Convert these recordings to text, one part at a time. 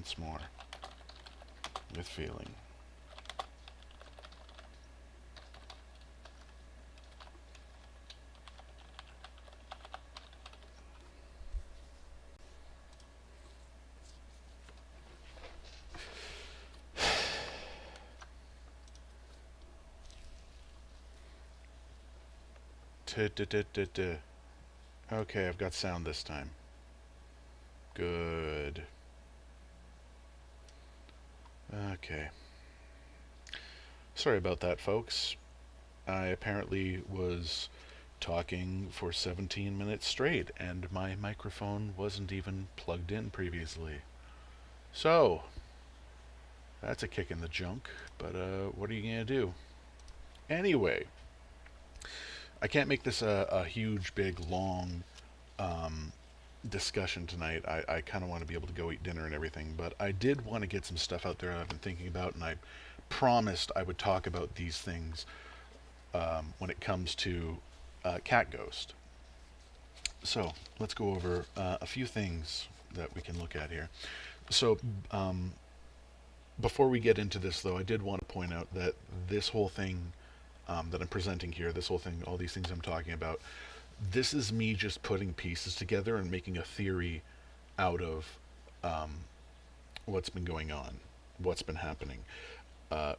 once more with feeling. Okay, I've got sound this time. Good. Okay. Sorry about that, folks. I apparently was talking for 17 minutes straight, and my microphone wasn't even plugged in previously. So, that's a kick in the junk, but what are you going to do? Anyway, I can't make this a huge, big, long discussion tonight. I kind of want to be able to go eat dinner and everything, but I did want to get some stuff out there I've been thinking about, and I promised I would talk about these things when it comes to CatGhost. So let's go over a few things that we can look at here. So before we get into this, though, I did want to point out that this whole thing that I'm presenting here, this whole thing, all these things I'm talking about, this is me just putting pieces together and making a theory out of what's been going on, what's been happening.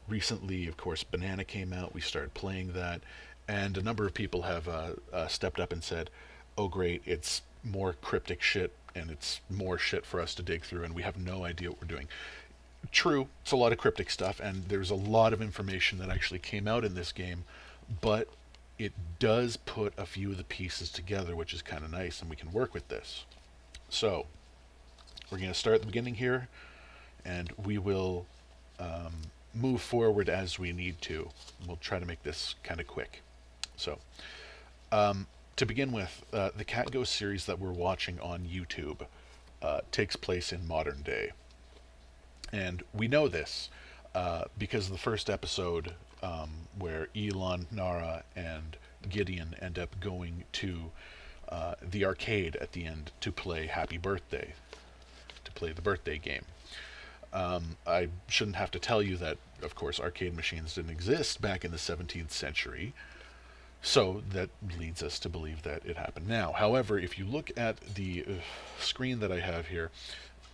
Recently, of course, Banana came out. We started playing that, and a number of people have stepped up and said, "Oh, great! It's more cryptic shit, and it's more shit for us to dig through, and we have no idea what we're doing." True, it's a lot of cryptic stuff, and there's a lot of information that actually came out in this game, but it does put a few of the pieces together, which is kind of nice, and we can work with this. So, we're going to start at the beginning here, and we will move forward as we need to. We'll try to make this kind of quick. So, to begin with, the CatGhost series that we're watching on YouTube takes place in modern day. And we know this because the first episode where Elon, Nara, and Gideon end up going to the arcade at the end to play Happy Birthday, to play the birthday game. I shouldn't have to tell you that, of course, arcade machines didn't exist back in the 17th century, so that leads us to believe that it happened now. However, if you look at the screen that I have here,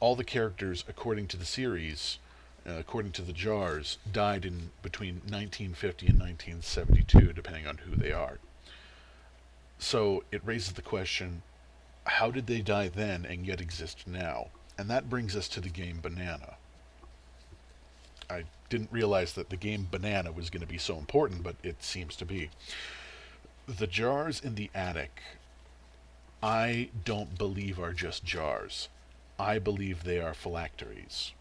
all the characters, according to the series, according to the jars, died in between 1950 and 1972, depending on who they are. So it raises the question, how did they die then and yet exist now? And that brings us to the game Banana. I didn't realize that the game Banana was going to be so important, but it seems to be. The jars in the attic, I don't believe are just jars. I believe they are phylacteries,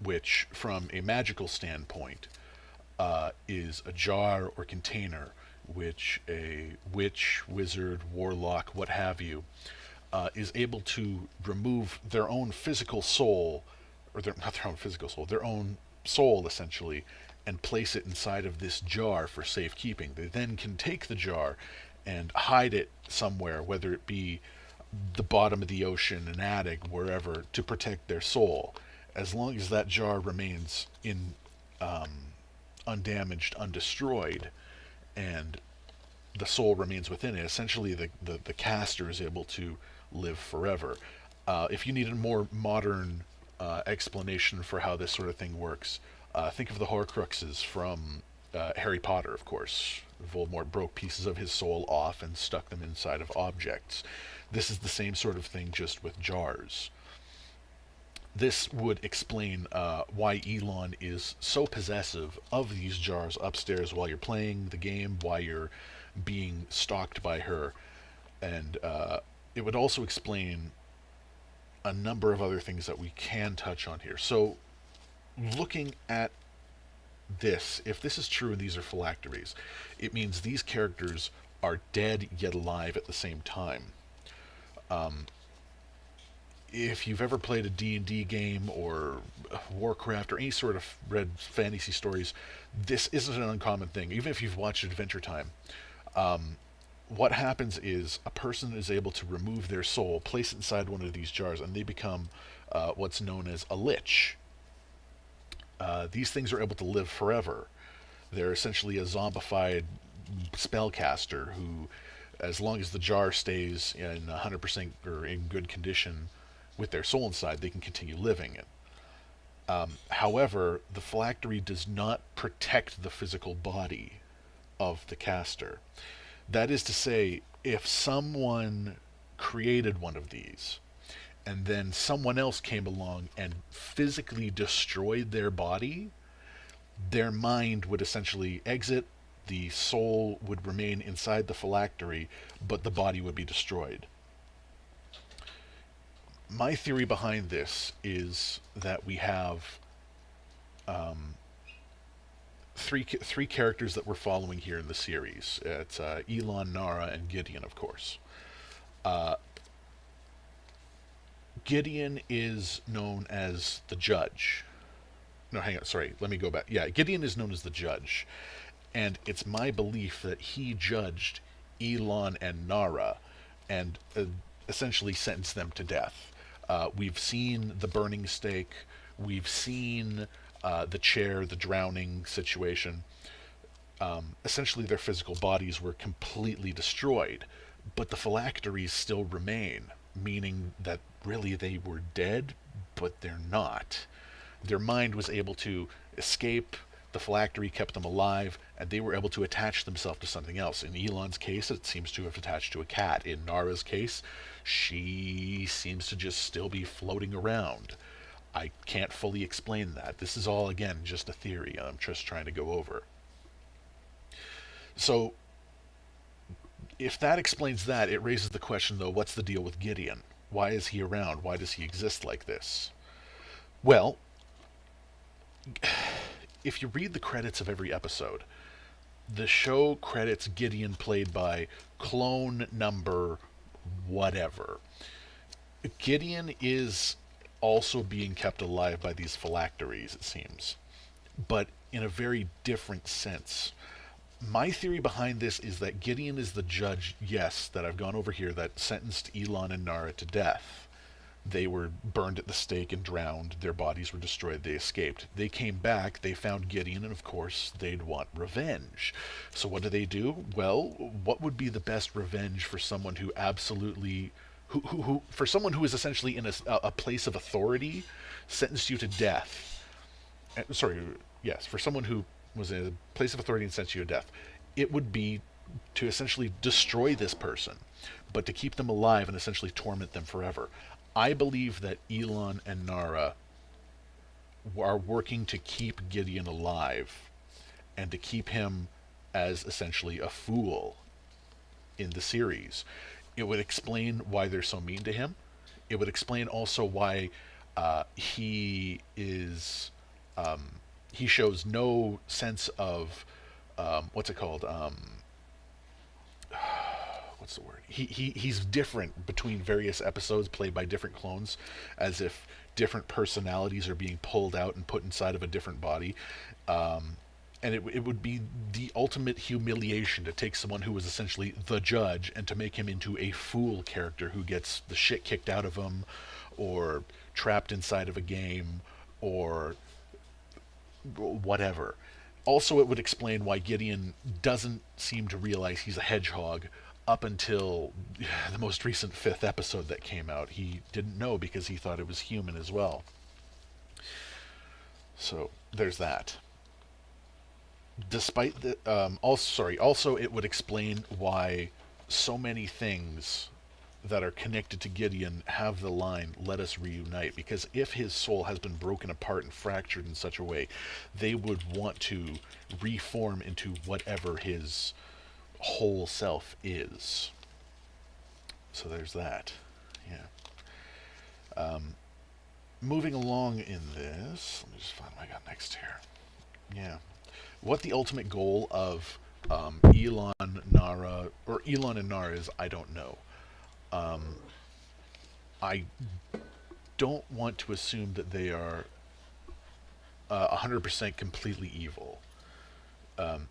which, from a magical standpoint, is a jar or container which a witch, wizard, warlock, what have you, is able to remove their own physical soul, or not their own physical soul, their own soul, essentially, and place it inside of this jar for safekeeping. They then can take the jar and hide it somewhere, whether it be the bottom of the ocean, an attic, wherever, to protect their soul. As long as that jar remains in undamaged, undestroyed, and the soul remains within it, essentially the caster is able to live forever. If you need a more modern explanation for how this sort of thing works, think of the Horcruxes from Harry Potter, of course. Voldemort broke pieces of his soul off and stuck them inside of objects. This is the same sort of thing, just with jars. This would explain why Elon is so possessive of these jars upstairs while you're playing the game, while you're being stalked by her. And it would also explain a number of other things that we can touch on here. So, looking at this, if this is true and these are phylacteries, it means these characters are dead yet alive at the same time. If you've ever played a D&D game or Warcraft or any sort of read fantasy stories, this isn't an uncommon thing. Even if you've watched Adventure Time, what happens is a person is able to remove their soul, place it inside one of these jars, and they become what's known as a lich. These things are able to live forever. They're essentially a zombified spellcaster who, as long as the jar stays in 100% or in good condition with their soul inside, they can continue living it. However, the phylactery does not protect the physical body of the caster. That is to say, if someone created one of these and then someone else came along and physically destroyed their body, their mind would essentially exit, the soul would remain inside the phylactery, but the body would be destroyed. My theory behind this is that we have three characters that we're following here in the series. It's Elon, Nara, and Gideon, of course. Uh, Gideon is known as the judge. No, hang on, sorry, let me go back. Yeah, Gideon is known as the judge. And it's my belief that he judged Elon and Nara and essentially sentenced them to death. We've seen the burning stake. We've seen the chair, the drowning situation. Essentially, their physical bodies were completely destroyed, but the phylacteries still remain, meaning that really they were dead, but they're not. Their mind was able to escape. The phylactery kept them alive, and they were able to attach themselves to something else. In Elon's case, it seems to have attached to a cat. In Nara's case, she seems to just still be floating around. I can't fully explain that. This is all, again, just a theory I'm just trying to go over. So, if that explains that, it raises the question, though, what's the deal with Gideon? Why is he around? Why does he exist like this? Well, if you read the credits of every episode, the show credits Gideon played by clone number whatever. Gideon is also being kept alive by these phylacteries, it seems, but in a very different sense. My theory behind this is that Gideon is the judge, yes, that I've gone over here, that sentenced Elon and Nara to death. They were burned at the stake and drowned. Their bodies were destroyed. They escaped. They came back. They found Gideon, and of course, they'd want revenge. So what do? Well, what would be the best revenge for someone who absolutely... Who for someone who is essentially in a place of authority, sentenced you to death. For someone who was in a place of authority and sentenced you to death, it would be to essentially destroy this person, but to keep them alive and essentially torment them forever. I believe that Elon and Nara are working to keep Gideon alive and to keep him as essentially a fool in the series. It would explain why they're so mean to him. It would explain also why he is he shows no sense of what's it called? What's the word? He's different between various episodes played by different clones, as if different personalities are being pulled out and put inside of a different body. And it would be the ultimate humiliation to take someone who was essentially the judge and to make him into a fool character who gets the shit kicked out of him, or trapped inside of a game, or whatever. Also, it would explain why Gideon doesn't seem to realize he's a hedgehog up until the most recent 5th episode that came out. He didn't know because he thought it was human as well. So, there's that. Despite the also it would explain why so many things that are connected to Gideon have the line, "Let us reunite," because if his soul has been broken apart and fractured in such a way, they would want to reform into whatever his whole self is. So there's that. Yeah. Moving along in this, let me just find what I got next here. Yeah. What the ultimate goal of Elon and Nara is, I don't know. I don't want to assume that they are 100% completely evil.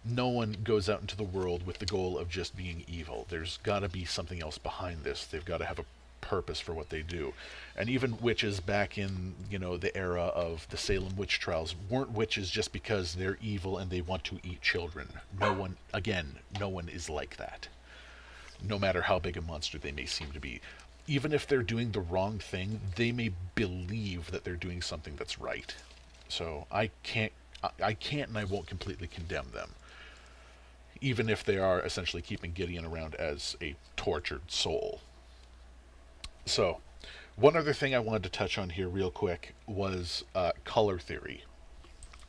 No one goes out into the world with the goal of just being evil. There's got to be something else behind this. They've got to have a purpose for what they do. And even witches back in, the era of the Salem witch trials weren't witches just because they're evil and they want to eat children. No one is like that. No matter how big a monster they may seem to be. Even if they're doing the wrong thing, they may believe that they're doing something that's right. So I can't and I won't completely condemn them, even if they are essentially keeping Gideon around as a tortured soul. So, one other thing I wanted to touch on here real quick was color theory.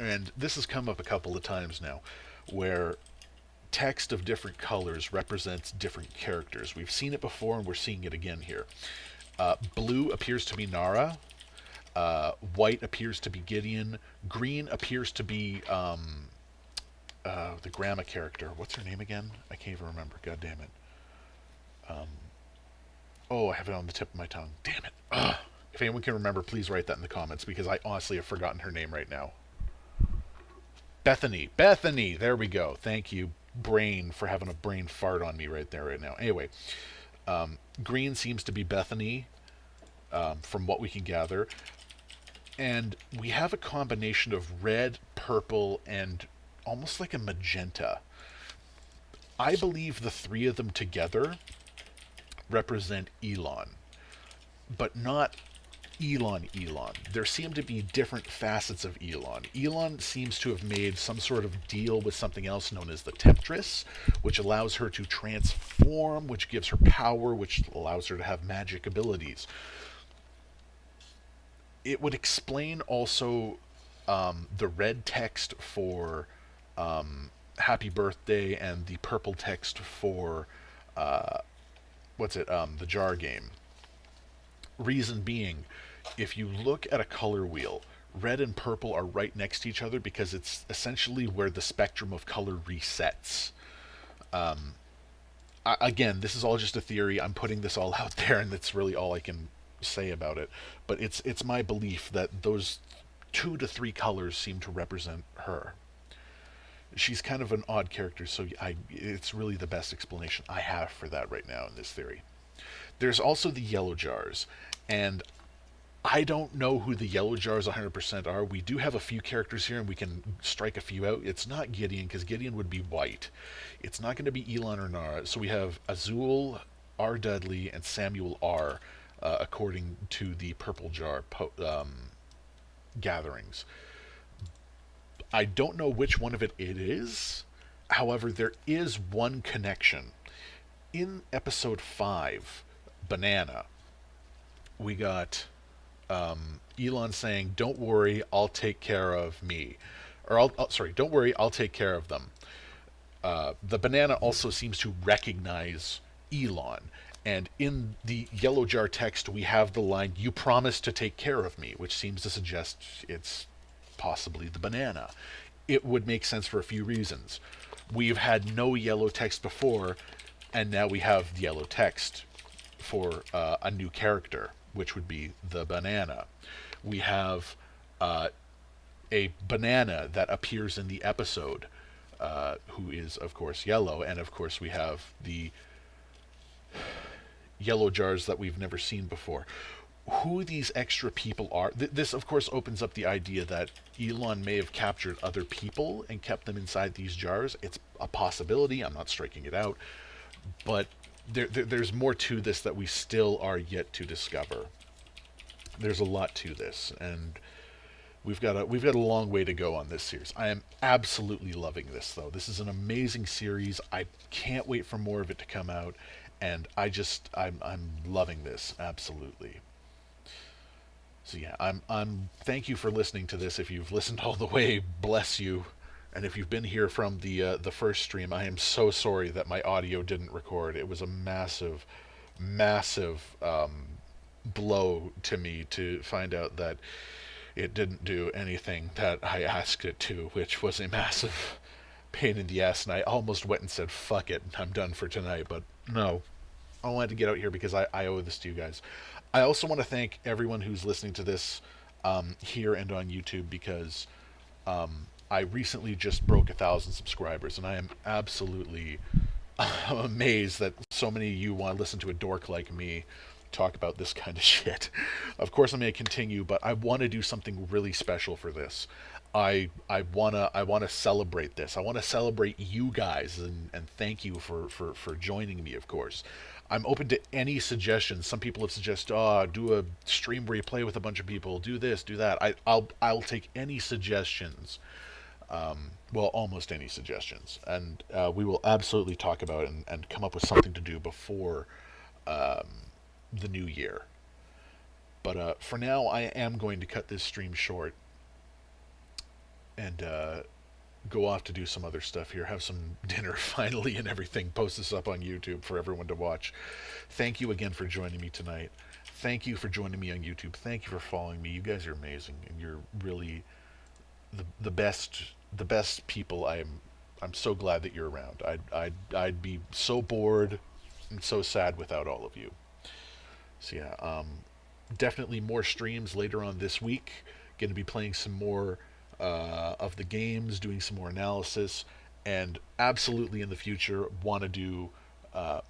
And this has come up a couple of times now, where text of different colors represents different characters. We've seen it before, and we're seeing it again here. Blue appears to be Nara. White appears to be Gideon. Green appears to be the grandma character. What's her name again? I can't even remember. God damn it. I have it on the tip of my tongue. Damn it. Ugh. If anyone can remember, please write that in the comments, because I honestly have forgotten her name right now. Bethany. Bethany! There we go. Thank you, brain, for having a brain fart on me right there right now. Anyway, green seems to be Bethany, from what we can gather. And we have a combination of red, purple, and almost like a magenta. I believe the three of them together represent Elon, but not Elon. There seem to be different facets of Elon. Elon seems to have made some sort of deal with something else known as the Temptress, which allows her to transform, which gives her power, which allows her to have magic abilities. It would explain also the red text for Happy Birthday and the purple text for the jar game. Reason being, if you look at a color wheel, red and purple are right next to each other because it's essentially where the spectrum of color resets. Again, this is all just a theory. I'm putting this all out there, and that's really all I can say about it. But it's my belief that those 2 to 3 colors seem to represent her. She's kind of an odd character, so it's really the best explanation I have for that right now in this theory. There's also the yellow jars, and I don't know who the yellow jars 100% are. We do have a few characters here, and we can strike a few out. It's not Gideon, because Gideon would be white. It's not going to be Elon or Nara. So we have Azul, R. Dudley, and Samuel R., according to the purple jar gatherings. I don't know which one of it is. However, there is one connection. In episode 5, Banana, we got Elon saying, "Don't worry, I'll take care of me." Or, don't worry, I'll take care of them. The banana also seems to recognize Elon. And in the yellow jar text, we have the line, "You promised to take care of me," which seems to suggest it's possibly the banana. It would make sense for a few reasons. We've had no yellow text before, and now we have the yellow text for a new character, which would be the banana. We have a banana that appears in the episode, who is, of course, yellow, and of course we have the yellow jars that we've never seen before. Who these extra people are, this of course opens up the idea that Elon may have captured other people and kept them inside these jars. It's a possibility, I'm not striking it out, but there's more to this that we still are yet to discover. There's a lot to this, and we've got a long way to go on this series. I am absolutely loving this, though. This is an amazing series. I can't wait for more of it to come out, and I'm loving this absolutely. So yeah, I'm thank you for listening to this. If you've listened all the way, bless you. And if you've been here from the first stream, I am so sorry that my audio didn't record. It was a massive blow to me to find out that it didn't do anything that I asked it to, which was a massive pain in the ass. And I almost went and said, "Fuck it, I'm done for tonight." But no, I wanted to get out here because I owe this to you guys. I also want to thank everyone who's listening to this here and on YouTube, because I recently just broke 1,000 subscribers, and I am absolutely amazed that so many of you want to listen to a dork like me talk about this kind of shit. Of course, I'm going to continue, but I want to do something really special for this. I wanna celebrate this. I want to celebrate you guys and thank you for joining me. Of course, I'm open to any suggestions. Some people have suggested, oh, do a stream where you play with a bunch of people. Do this, do that. I'll take any suggestions. Well, almost any suggestions, and we will absolutely talk about it and come up with something to do before the new year. But for now, I am going to cut this stream short and go off to do some other stuff here. Have some dinner finally and everything. Post this up on YouTube for everyone to watch. Thank you again for joining me tonight. Thank you for joining me on YouTube. Thank you for following me. You guys are amazing, and you're really the best people. I'm so glad that you're around. I'd be so bored and so sad without all of you. So yeah, definitely more streams later on this week. Going to be playing some more of the games, doing some more analysis, and absolutely in the future want to do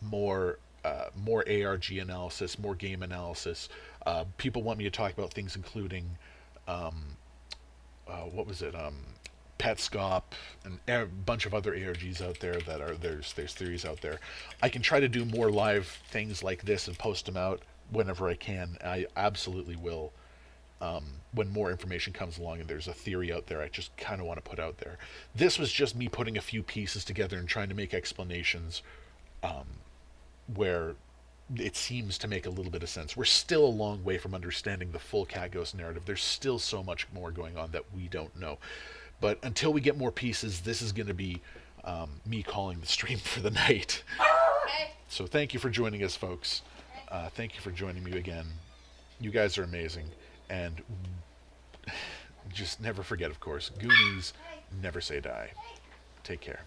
more ARG analysis, more game analysis. People want me to talk about things including what was it? Petscop and a bunch of other ARGs out there that are there's theories out there. I can try to do more live things like this and post them out whenever I can. I absolutely will. When more information comes along and there's a theory out there, I just kind of want to put out there. This was just me putting a few pieces together and trying to make explanations where it seems to make a little bit of sense. We're still a long way from understanding the full CatGhost narrative. There's still so much more going on that we don't know. But until we get more pieces, this is going to be me calling the stream for the night. So thank you for joining us, folks. Thank you for joining me again. You guys are amazing. And just never forget, of course, Goonies never say die. Take care.